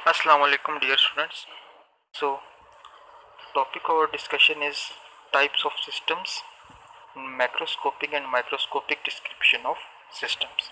Assalamu alaikum dear students. So topic of our discussion is types of systems, macroscopic and microscopic description of systems.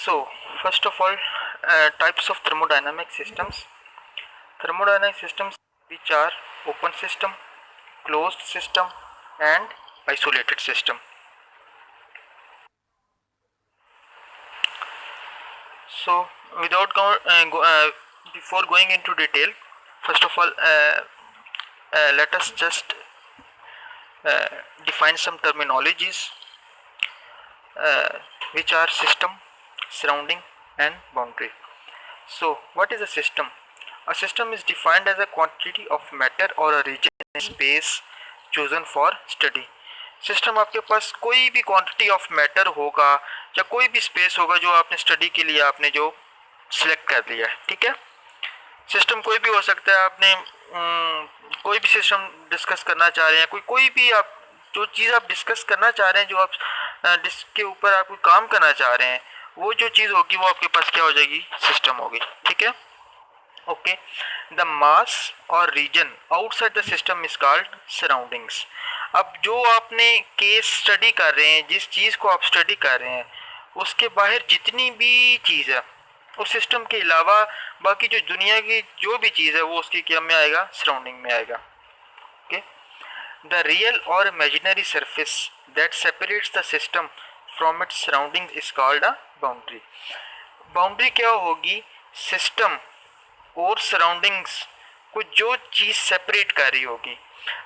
So first of all, types of thermodynamic systems. Thermodynamic systems which are open system, closed system and isolated system. So before going into detail, first of all let us just uh, define some terminologies which are system, surrounding and boundary. So what is a system? A system is defined as a quantity of matter or a region in space chosen for study. System आपके पास कोई भी quantity of matter होगा या कोई भी space होगा जो आपने स्टडी के लिए आपने जो सिलेक्ट कर लिया है, ठीक है। सिस्टम कोई भी हो सकता है, आपने कोई भी सिस्टम डिस्कस करना चाह रहे हैं, कोई भी आप जो चीज़ आप डिस्कस करना चाह रहे हैं, जो आप जिसके ऊपर आप कोई काम करना चाह रहे हैं, वो जो चीज़ होगी वो आपके पास क्या हो जाएगी, सिस्टम होगी, ठीक है। Okay, the mass or region outside the system is called surroundings. अब जो आपने केस स्टडी कर रहे हैं, जिस चीज़ को आप स्टडी कर रहे हैं, उसके बाहर जितनी भी चीज़ है उस सिस्टम के अलावा बाकी जो दुनिया की जो भी चीज़ है वो उसकी क्या में आएगा, सराउंडिंग में आएगा। ओके, द रियल और imaginary surface that separates the system from its surrounding is called a boundary. Boundary क्या होगी, सिस्टम और सराउंडिंग्स को जो चीज़ सेपरेट कर रही होगी,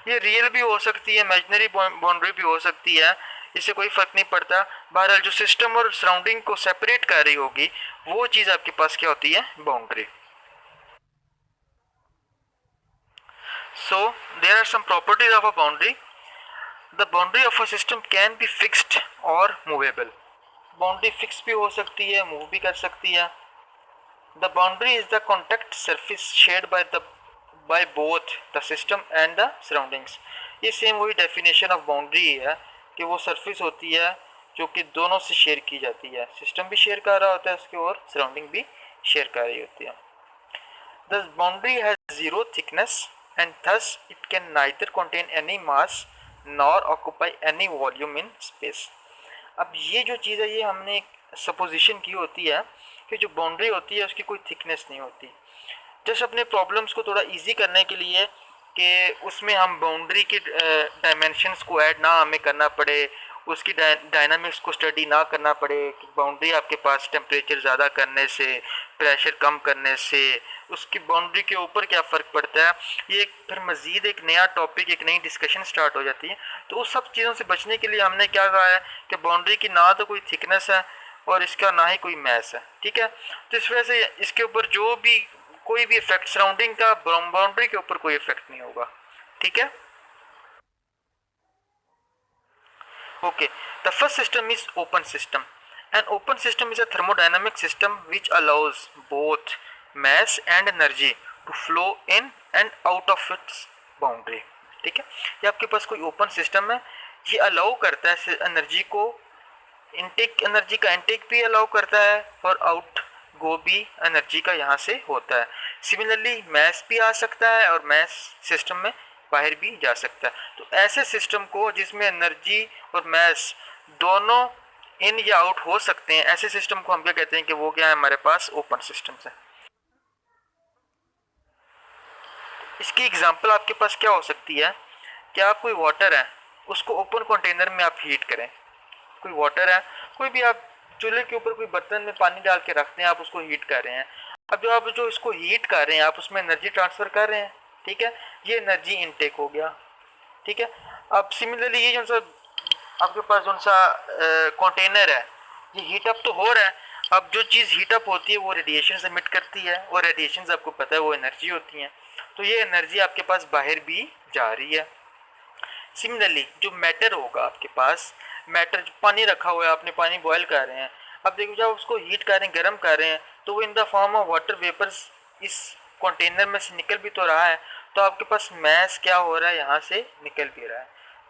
ये रियल भी हो सकती है, इमेजिनरी बाउंड्री भी हो सकती है, इससे कोई फ़र्क नहीं पड़ता। बहरहाल जो सिस्टम और सराउंडिंग को सेपरेट कर रही होगी वो चीज़ आपके पास क्या होती है, boundary. So there are some properties of a boundary. The boundary of a system can be fixed or movable. Boundary fix भी हो सकती है, मूव भी कर सकती है। The boundary is the contact surface shared by both the system and the surroundings. ये same वही डेफिनेशन ऑफ बाउंड्री है कि वो सरफेस होती है जो कि दोनों से शेयर की जाती है, सिस्टम भी शेयर कर रहा होता है उसके और सराउंडिंग भी शेयर कर रही होती है। The boundary has zero thickness and thus it can neither contain any mass nor occupy any volume in space. अब ये जो चीज़ है ये हमने सपोजिशन की होती है कि जो बाउंड्री होती है उसकी कोई थिकनेस नहीं होती। जस्ट अपने प्रॉब्लम्स को थोड़ा इजी करने के लिए कि उसमें हम बाउंड्री के डायमेंशंस को ऐड ना हमें करना पड़े, उसकी डायनामिक्स को स्टडी ना करना पड़े कि बाउंड्री आपके पास टेम्परेचर ज़्यादा करने से, प्रेशर कम करने से उसकी बाउंड्री के ऊपर क्या फ़र्क पड़ता है, ये फिर मज़ीद एक नया टॉपिक, एक नई डिस्कशन स्टार्ट हो जाती है। तो उस सब चीज़ों से बचने के लिए हमने क्या कहा है कि बाउंड्री की ना तो कोई थिकनेस है और इसका ना ही कोई मैस है, ठीक है। तो इस वजह से इसके ऊपर जो भी कोई भी इफेक्ट सराउंडिंग का बाउंड्री के ऊपर कोई इफेक्ट नहीं होगा, ठीक है। Okay, the first system is open system. An open system is a thermodynamic system which allows both mass and energy to flow in and out of its boundary, ठीक है। ये आपके पास कोई ओपन सिस्टम है, ये अलाउ करता है energy को, इनटेक एनर्जी का इनटेक भी अलाउ करता है और आउट गो भी एनर्जी का यहाँ से होता है। सिमिलरली मैस भी आ सकता है और मैस सिस्टम में बाहर भी जा सकता है। तो ऐसे सिस्टम को जिसमें एनर्जी और मैस दोनों इन या आउट हो सकते हैं, ऐसे सिस्टम को हम क्या कहते हैं कि वो क्या है, हमारे पास ओपन सिस्टम्स है। इसकी एग्जांपल आपके पास क्या हो सकती है कि आप कोई वाटर है उसको ओपन कंटेनर में आप हीट करें, कोई वाटर है, कोई भी आप चूल्हे के ऊपर कोई बर्तन में पानी डाल के रखते हैं, आप उसको हीट कर रहे हैं। अब जो आप जो इसको हीट कर रहे हैं आप उसमें एनर्जी ट्रांसफ़र कर रहे हैं, ठीक है, ये एनर्जी इनटेक हो गया, ठीक है। अब सिमिलरली ये जो सा आपके पास जो सा कंटेनर है ये हीट अप तो हो रहा है। अब जो चीज़ हीट अप होती है वो रेडिएशन एमिट करती है और रेडिएशन आपको पता है वो एनर्जी होती हैं, तो ये एनर्जी आपके पास बाहर भी जा रही है। सिमिलरली जो मैटर होगा आपके पास, मैटर जो पानी रखा हुआ है, आपने पानी बॉयल कर रहे हैं, अब देखो जब उसको हीट कर रहे हैं, गर्म कर रहे हैं, तो वो in the form of water vapours इस कंटेनर में से निकल भी तो रहा है, तो आपके पास मैस क्या हो रहा है, यहाँ से निकल भी रहा है।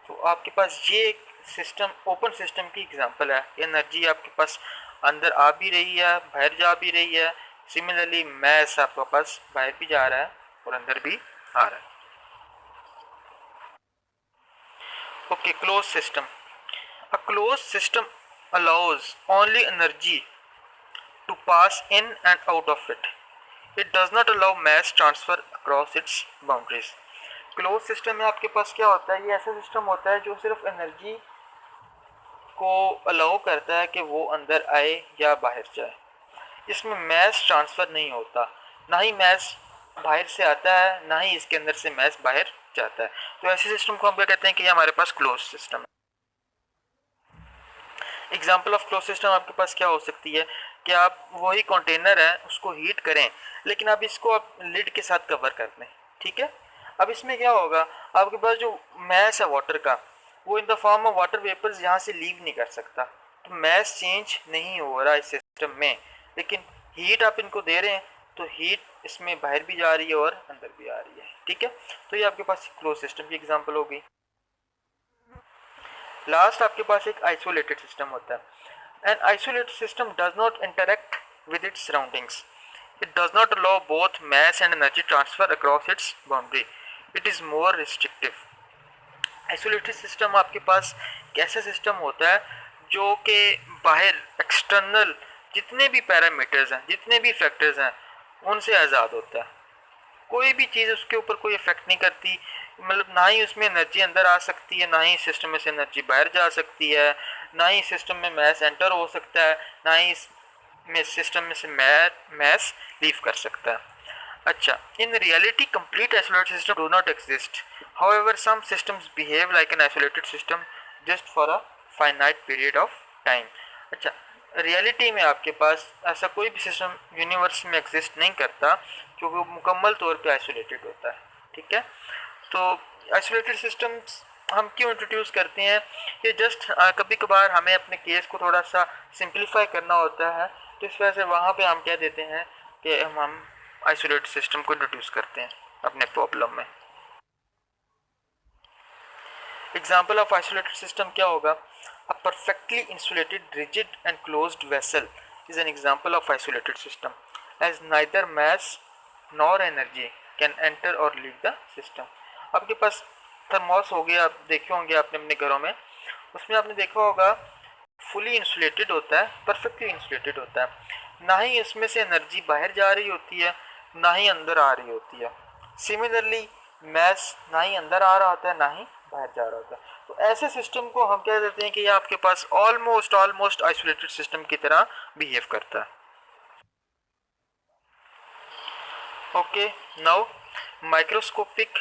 तो आपके पास ये एक सिस्टम ओपन सिस्टम की एग्जांपल है, एनर्जी आपके पास अंदर आ भी रही है, बाहर जा भी रही है। सिमिलरली मैस आपके पास बाहर भी जा रहा है और अंदर भी आ रहा है। Okay, close system. A closed system allows only energy to pass in and out of it. It does not allow mass transfer across its boundaries. Close system में आपके पास क्या होता है, ये ऐसा सिस्टम होता है जो सिर्फ एनर्जी को अलाउ करता है कि वो अंदर आए या बाहर जाए। इसमें मैस ट्रांसफ़र नहीं होता, ना ही मैस बाहर से आता है, ना ही इसके अंदर से मैस बाहर जाता है। तो ऐसे सिस्टम को हम क्या कहते हैं कि ये हमारे पास क्लोज सिस्टम है। एग्जाम्पल ऑफ क्लोज सिस्टम आपके पास क्या हो सकती है कि आप वही कंटेनर है उसको हीट करें, लेकिन आप इसको आप लिड के साथ कवर कर दें, ठीक है। अब इसमें क्या होगा, आपके पास जो मैस है वाटर का, वो in the form of water vapours यहाँ से लीव नहीं कर सकता, तो मैस चेंज नहीं हो रहा इस सिस्टम में। लेकिन हीट आप इनको दे रहे हैं तो हीट इसमें बाहर भी जा रही है और अंदर भी आ रही है, ठीक है। तो ये आपके पास क्लोज सिस्टम की एग्जांपल हो गई। लास्ट आपके पास एक आइसोलेटेड सिस्टम होता है। An isolated system does not interact with its surroundings. It does not allow both mass and energy transfer across its boundary. It is more restrictive. Isolated system आपके पास कैसा system होता है जो कि बाहर एक्सटर्नल जितने भी पैरामीटर्स हैं, जितने भी फैक्टर्स हैं, उनसे आज़ाद होता है। कोई भी चीज़ उसके ऊपर कोई इफेक्ट नहीं करती, मतलब ना ही उसमें एनर्जी अंदर आ सकती है, ना ही सिस्टम में से एनर्जी बाहर जा सकती है, ना ही सिस्टम में मैस एंटर हो सकता है, ना ही में सिस्टम में से मैस लीव कर सकता है। अच्छा, in reality complete isolated system do not exist. However, some systems behave like an isolated system just for a finite period of time. अच्छा, रियलिटी में आपके पास ऐसा कोई भी सिस्टम यूनिवर्स में एग्जिस्ट नहीं करता जो वो मुकम्मल तौर पे आइसोलेटेड होता है, ठीक है। तो आइसोलेटेड सिस्टम्स हम क्यों इंट्रोड्यूस करते हैं, ये जस्ट कभी कभार हमें अपने केस को थोड़ा सा सिंप्लीफाई करना होता है, तो इस वजह से वहाँ पे हम कह देते हैं कि हम आइसोलेटेड सिस्टम को इंट्रोड्यूस करते हैं अपने प्रॉब्लम में। एग्जाम्पल ऑफ आइसोलेटेड सिस्टम क्या होगा, a perfectly insulated rigid and closed vessel is an example of isolated system as neither mass nor energy can enter or leave the system. आपके पास thermos हो गया, आप देखे होंगे आपने अपने घरों में, उसमें आपने देखा होगा फुली इंसुलेटेड होता है, परफेक्टली इंसुलेटेड होता है, ना ही इसमें से एनर्जी बाहर जा रही होती है, ना ही अंदर आ रही होती है। सिमिलरली मैस ना ही अंदर आ रहा होता है, ना ही बाहर जा रहा होता है। तो ऐसे सिस्टम को हम कह देते हैं कि ये आपके पास ऑलमोस्ट आइसोलेटेड सिस्टम की तरह बिहेव करता है। Okay, now microscopic,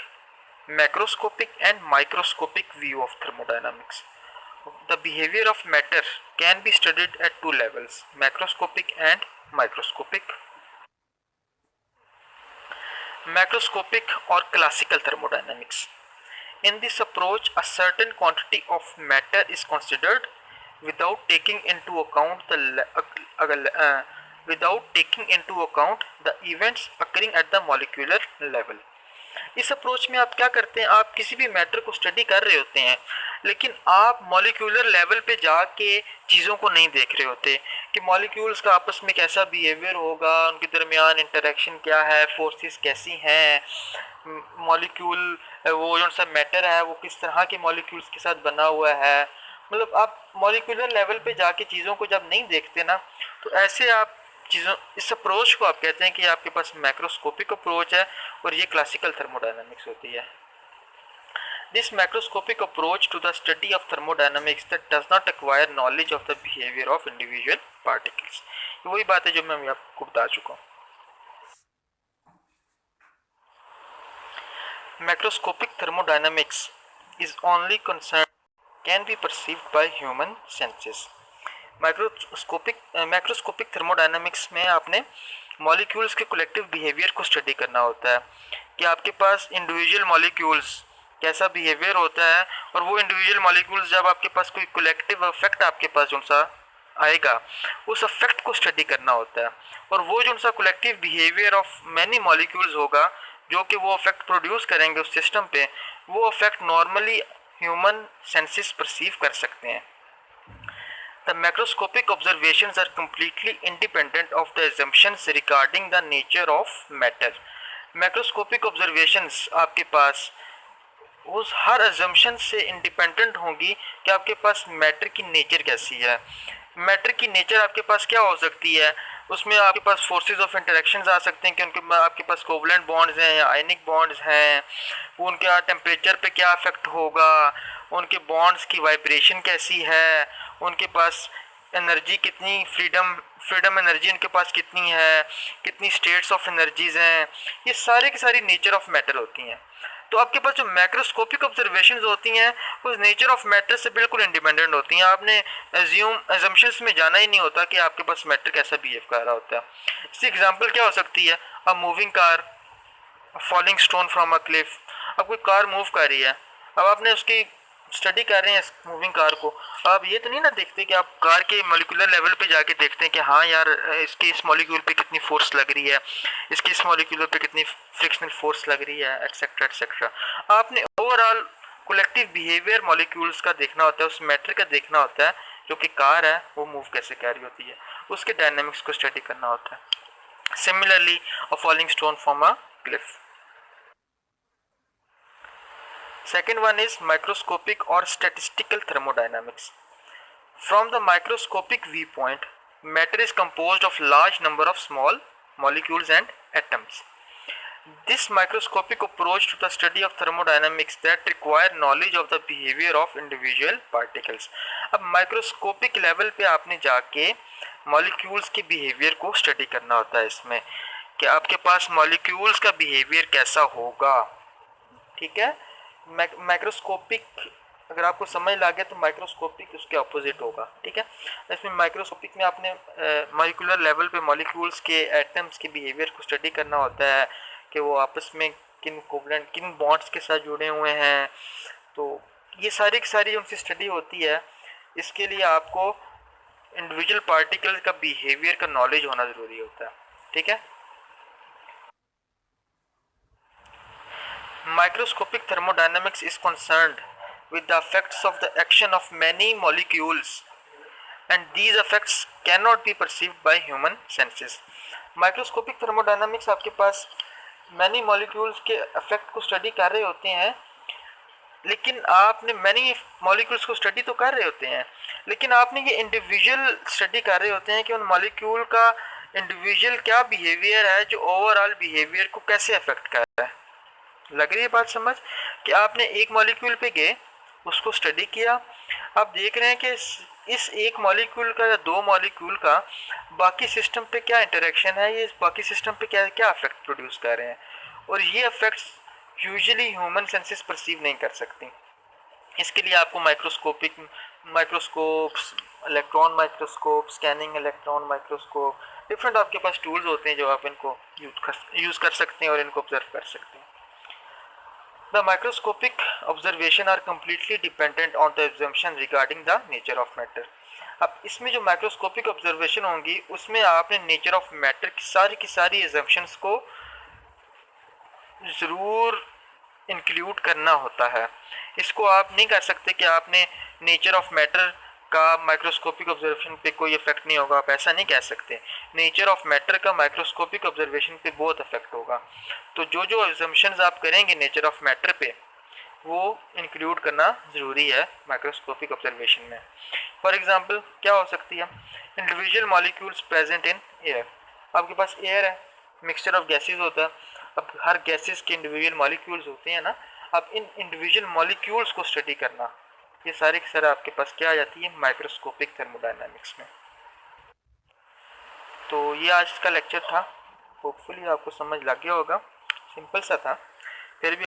macroscopic and microscopic view of thermodynamics. The behavior of matter can be studied at two levels, macroscopic and microscopic. Macroscopic or classical thermodynamics. In this approach, a certain quantity of matter is considered without taking into account the events occurring at the molecular level. इस approach में आप क्या करते हैं, आप किसी भी matter को स्टडी कर रहे होते हैं, लेकिन आप मॉलिक्यूलर लेवल पे जाके चीज़ों को नहीं देख रहे होते कि मॉलिक्यूल्स का आपस में कैसा बिहेवियर होगा, उनके दरमियान इंटरेक्शन क्या है, फोर्सेस कैसी हैं, मॉलिक्यूल वो जो सा मैटर है वो किस तरह के मॉलिक्यूल्स के साथ बना हुआ है। मतलब आप मॉलिक्यूलर लेवल पे जाके चीज़ों को जब नहीं देखते ना, तो ऐसे आप चीज़ों, इस अप्रोच को आप कहते हैं कि आपके पास मैक्रोस्कोपिक अप्रोच है और ये क्लासिकल थर्मोडायनामिक्स होती है। This macroscopic approach to the study of thermodynamics that does not acquire knowledge of the behaviour of individual particles. वही बात है जो मैं आपको बता चुका हूँ। Macroscopic thermodynamics is only concern can be perceived by human senses. Macroscopic thermodynamics में आपने मॉलिक्यूल्स के कलेक्टिव बिहेवियर को स्टडी करना होता है कि आपके पास इंडिविजुअल मॉलिक्यूल्स कैसा बिहेवियर होता है, और वो इंडिविजुअल मॉलिक्यूल्स जब आपके पास कोई कलेक्टिव इफेक्ट आपके पास जो सा आएगा, उस इफेक्ट को स्टडी करना होता है। और वो जो सा collective behaviour of many molecules होगा जो कि वो इफेक्ट प्रोड्यूस करेंगे उस सिस्टम पे, वो effect normally human senses perceive कर सकते हैं। The macroscopic observations are completely independent of the assumptions regarding the nature of matter. Macroscopic observations आपके पास उस हर assumption से इंडिपेंडेंट होंगी कि आपके पास मैटर की नेचर कैसी है। मैटर की नेचर आपके पास क्या हो सकती है, उसमें आपके पास फोर्सेस ऑफ इंटरेक्शंस आ सकते हैं कि उनके आपके पास कोवलेंट बॉन्ड्स हैं या आयनिक बॉन्ड्स हैं, उनका टेम्परेचर पे क्या इफेक्ट होगा, उनके बॉन्ड्स की वाइब्रेशन कैसी है, उनके पास एनर्जी कितनी, फ्रीडम एनर्जी उनके पास कितनी है, कितनी स्टेट्स ऑफ एनर्जीज हैं, ये सारे की सारी नेचर ऑफ मैटर होती हैं। तो आपके पास जो मैक्रोस्कोपिक ऑब्जर्वेशंस होती हैं वो नेचर ऑफ मैटर से बिल्कुल इंडिपेंडेंट होती हैं। आपने एजम्पशंस में जाना ही नहीं होता कि आपके पास मैटर कैसा बिहेव कर रहा होता है। इसकी एग्जांपल क्या हो सकती है, a moving car, falling stone from a cliff. अब कोई कार मूव कर रही है, अब आपने उसकी स्टडी कर रहे हैं इस मूविंग कार को, आप ये तो नहीं ना देखते कि आप कार के मॉलिक्यूलर लेवल पे जाके देखते हैं कि हाँ यार इसके इस मॉलिक्यूल पे कितनी फोर्स लग रही है, इसके इस मॉलिक्यूल पे कितनी फ्रिक्शनल फोर्स लग रही है, एक्सेट्रा एक्सेट्रा। आपने ओवरऑल कलेक्टिव बिहेवियर मॉलिक्यूल्स का देखना होता है, उस मैटर का देखना होता है जो कि कार है वो मूव कैसे कर रही होती है, उसके डायनेमिक्स को स्टडी करना होता है। Similarly a falling stone from a cliff. Second one is microscopic or statistical thermodynamics. From the microscopic viewpoint, matter is composed of large number of small molecules and atoms. This microscopic approach to the study of thermodynamics that require knowledge of the behavior of individual particles. अब microscopic level पे आपने जाके molecules के behavior को study करना होता है इसमें कि आपके पास molecules का behavior कैसा होगा, ठीक है। माइक्रोस्कोपिक अगर आपको समझ लगे तो माइक्रोस्कोपिक उसके ऑपोजिट होगा, ठीक है। इसमें माइक्रोस्कोपिक में आपने मॉलिक्यूलर लेवल पे मॉलिक्यूल्स के एटम्स के बिहेवियर को स्टडी करना होता है कि वो आपस में किन कोवलेंट किन बॉन्ड्स के साथ जुड़े हुए हैं। तो ये सारी की सारी उनसे स्टडी होती है। इसके लिए आपको इंडिविजुअल पार्टिकल का बिहेवियर का नॉलेज होना ज़रूरी होता है, ठीक है। Microscopic thermodynamics is concerned with the effects of the action of many molecules and these effects cannot be perceived by human senses. Microscopic thermodynamics आपके पास many molecules के effect को study कर रहे होते हैं, लेकिन आपने many molecules को study तो कर रहे होते हैं, लेकिन आपने ये individual study कर रहे होते हैं कि उन molecule का individual क्या behavior है जो overall behavior को कैसे affect कर रहा है। लग रही है बात समझ कि आपने एक मॉलिक्यूल पे गए, उसको स्टडी किया, आप देख रहे हैं कि इस एक मॉलिक्यूल का या दो मॉलिक्यूल का बाकी सिस्टम पे क्या इंटरेक्शन है, ये बाकी सिस्टम पे क्या क्या इफेक्ट प्रोड्यूस कर रहे हैं, और ये effects usually human senses perceive नहीं कर सकती। इसके लिए आपको microscopes, electron microscope, scanning electron microscope, different आपके पास टूल्स होते हैं जो आप इनको यूज़ कर सकते हैं और इनको ऑब्जर्व कर सकते हैं। The microscopic observation are completely dependent on the assumption regarding the nature of matter. अब इसमें जो माइक्रोस्कोपिक ऑब्जर्वेशन होंगी उसमें आपने नेचर ऑफ मैटर की सारी assumptions को ज़रूर इंक्लूड करना होता है। इसको आप नहीं कर सकते कि आपने नेचर ऑफ मैटर का माइक्रोस्कोपिक ऑब्जर्वेशन पे कोई इफेक्ट नहीं होगा, आप ऐसा नहीं कह सकते। नेचर ऑफ मैटर का माइक्रोस्कोपिक ऑब्जर्वेशन पे बहुत इफेक्ट होगा। तो जो जो एजम्पशंस आप करेंगे नेचर ऑफ मैटर पे वो इंक्लूड करना ज़रूरी है माइक्रोस्कोपिक ऑब्जर्वेशन में। फॉर एग्जांपल क्या हो सकती है, individual molecules present in air. आपके पास एयर है, मिक्सचर ऑफ गैसेज होता है। अब हर गैसेज के इंडिविजुअल मॉलिक्यूल्स होते हैं ना, अब इन इंडिविजुअल मॉलिक्यूल्स को स्टडी करना, ये सारी की सारी आपके पास क्या आ जाती है माइक्रोस्कोपिक थर्मोडायनामिक्स में। तो ये आज का लेक्चर था, होपफुली आपको समझ लग गया होगा, सिंपल सा था, फिर भी